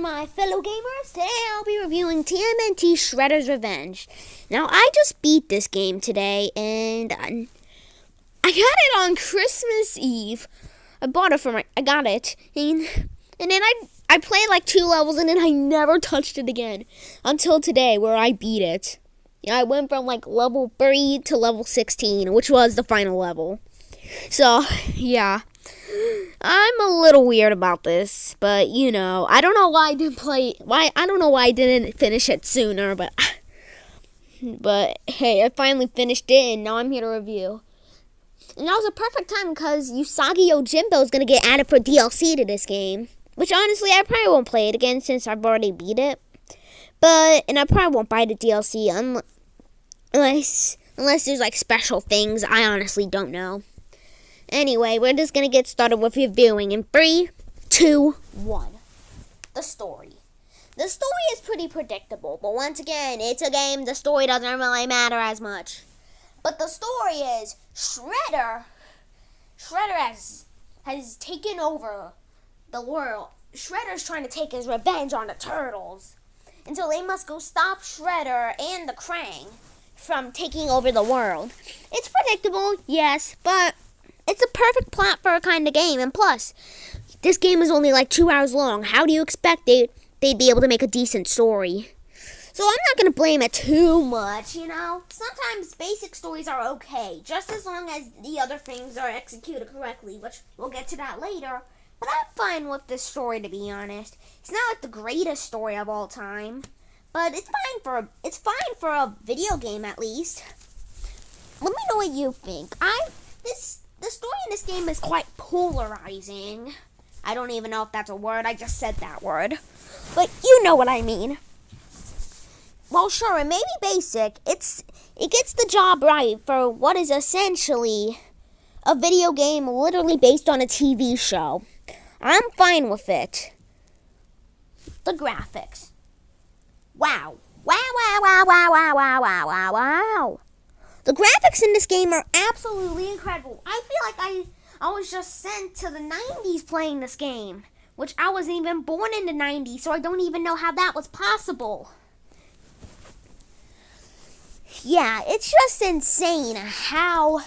my fellow gamers. Today I'll be reviewing TMNT Shredder's Revenge. Now, I just beat this game today, and I got it on Christmas Eve. I got it, and then I played like 2 levels, and then I never touched it again until today, where I beat it. I went from like level 3 to level 16, which was the final level. So, yeah. I'm a little weird about this, but I don't know why I didn't finish it sooner, but hey, I finally finished it, and now I'm here to review. And that was a perfect time because Usagi Yojimbo is going to get added for DLC to this game, which honestly, I probably won't play it again since I've already beat it. And I probably won't buy the DLC unless there's like special things. I honestly don't know. Anyway, we're just going to get started with reviewing in 3, 2, 1. The story. The story is pretty predictable, but once again, it's a game. The story doesn't really matter as much. But the story is Shredder has taken over the world. Shredder's trying to take his revenge on the Turtles. And so they must go stop Shredder and the Krang from taking over the world. It's predictable, yes, but it's a perfect plot for a kind of game, and plus, this game is only like 2 hours long. How do you expect they'd be able to make a decent story? So I'm not going to blame it too much, Sometimes basic stories are okay, just as long as the other things are executed correctly, which we'll get to that later. But I'm fine with this story, to be honest. It's not like the greatest story of all time, but it's fine for a video game at least. Let me know what you think. The story in this game is quite polarizing. I don't even know if that's a word. I just said that word. But you know what I mean. Well, sure, it may be basic. It gets the job right for what is essentially a video game literally based on a TV show. I'm fine with it. The graphics. Wow. Wow, wow, wow, wow, wow, wow, wow, wow, wow. The graphics in this game are absolutely incredible. I feel like I was just sent to the 90s playing this game, which I wasn't even born in the 90s, so I don't even know how that was possible. Yeah, it's just insane how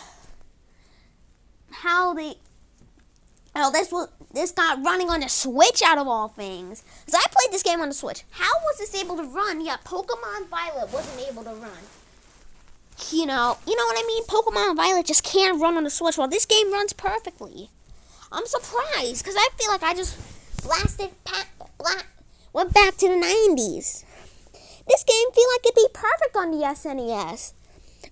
this got running on the Switch out of all things. Because I played this game on the Switch. How was this able to run? Yeah, Pokemon Violet wasn't able to run. You know what I mean? Pokemon Violet just can't run on the Switch. Well, this game runs perfectly. I'm surprised, because I feel like I just went back to the 90s. This game feel like it'd be perfect on the SNES.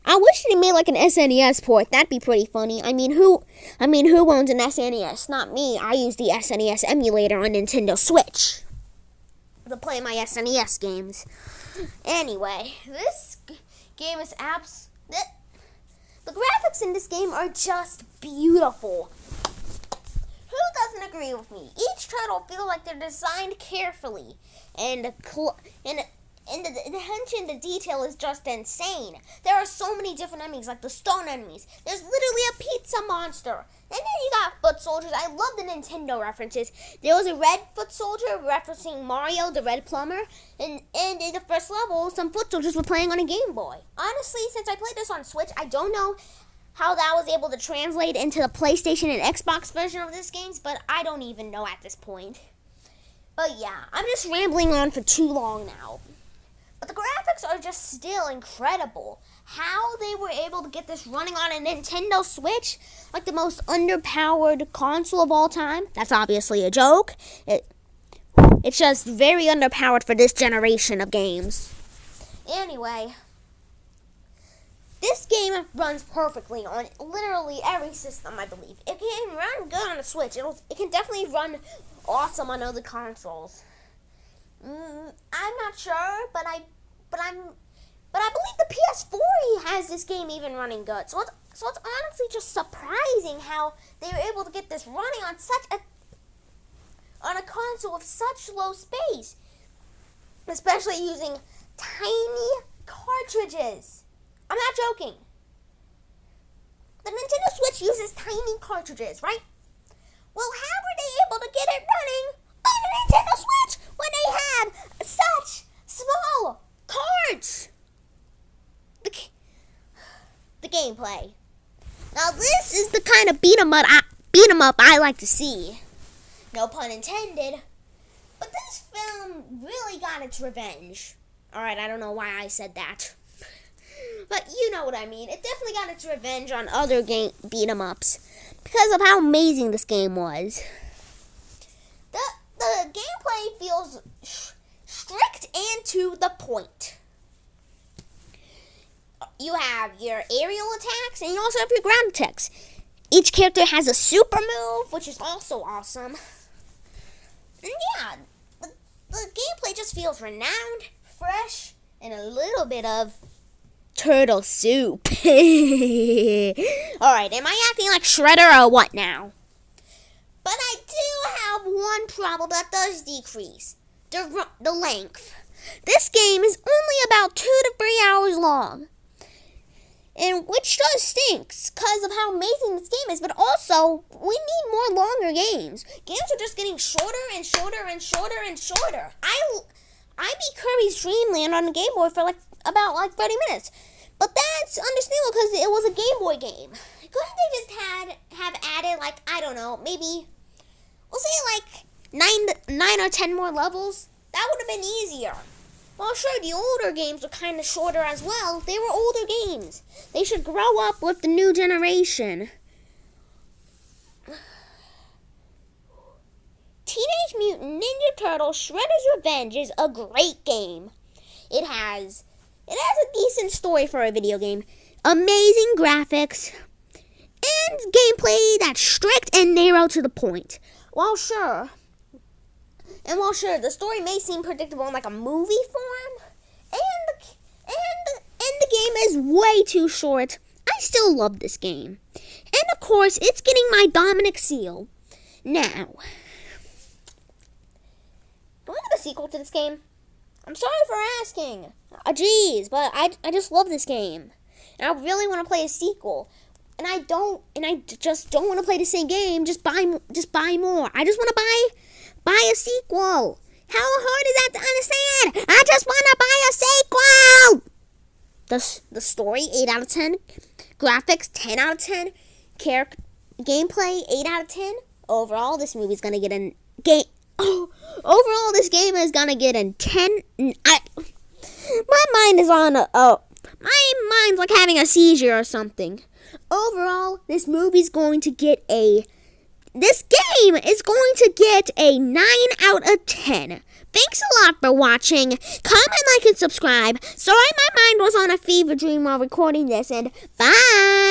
I wish they made like an SNES port. That'd be pretty funny. I mean, who owns an SNES? Not me. I use the SNES emulator on Nintendo Switch to play my SNES games. Anyway, this game is the graphics in this game are just beautiful. Who doesn't agree with me? Each turtle feels like they're designed carefully, and the attention to detail is just insane. There are so many different enemies, like the stone enemies. There's literally a pizza monster. And then you got foot soldiers. I love the Nintendo references. There was a red foot soldier referencing Mario, the red plumber. And in the first level, some foot soldiers were playing on a Game Boy. Honestly, since I played this on Switch, I don't know how that was able to translate into the PlayStation and Xbox version of this game, but I don't even know at this point. But yeah, I'm just rambling on for too long now. But the graphics are just still incredible. How they were able to get this running on a Nintendo Switch, like the most underpowered console of all time. That's obviously a joke. It's just very underpowered for this generation of games. Anyway, this game runs perfectly on literally every system, I believe. It can run good on the Switch. It can definitely run awesome on other consoles. I'm not sure, but I believe the PS4 has this game even running good. So it's honestly just surprising how they were able to get this running on a console with such low space, especially using tiny cartridges. I'm not joking. The Nintendo Switch uses tiny cartridges, right? Well, how were they able to get it running on a Nintendo Switch when they beat 'em up I like to see. No pun intended. But this film really got its revenge. Alright, I don't know why I said that. But you know what I mean. It definitely got its revenge on other beat 'em ups because of how amazing this game was. The gameplay feels strict and to the point. You have your aerial attacks and you also have your ground attacks. Each character has a super move, which is also awesome. And yeah, the gameplay just feels renowned, fresh, and a little bit of turtle soup. Alright, am I acting like Shredder or what now? But I do have one problem that does decrease. The length. This game is only about 2 to 3 hours long. And which just stinks because of how amazing this game is, but also we need more longer games. Games are just getting shorter and shorter and shorter and shorter. I beat Kirby's Dream Land on the Game Boy for about 30 minutes. But that's understandable because it was a Game Boy game. Couldn't they just have added I don't know, maybe we'll say 9 or 10 more levels? That would have been easier. Well, sure, the older games were kind of shorter as well. They were older games. They should grow up with the new generation. Teenage Mutant Ninja Turtles Shredder's Revenge is a great game. It has a decent story for a video game, amazing graphics, and gameplay that's strict and narrow to the point. While sure, the story may seem predictable in a movie form, and the game is way too short, I still love this game. And of course, it's getting my Dominic seal. Now, do I have a sequel to this game? I'm sorry for asking. Jeez, but I just love this game. And I really want to play a sequel. And I just don't want to play the same game. Just buy more. I just want to buy a sequel. How hard is that to understand? I just want to buy a sequel. The story 8 out of 10, graphics 10 out of 10, gameplay 8 out of 10. Overall, this movie's gonna get an game. Overall, this game is gonna get a 10. My mind is on my mind's like having a seizure or something. Overall, this movie's going to get this game is going to get a 9 out of 10. Thanks a lot for watching. Comment, like, and subscribe. Sorry my mind was on a fever dream while recording this, and bye!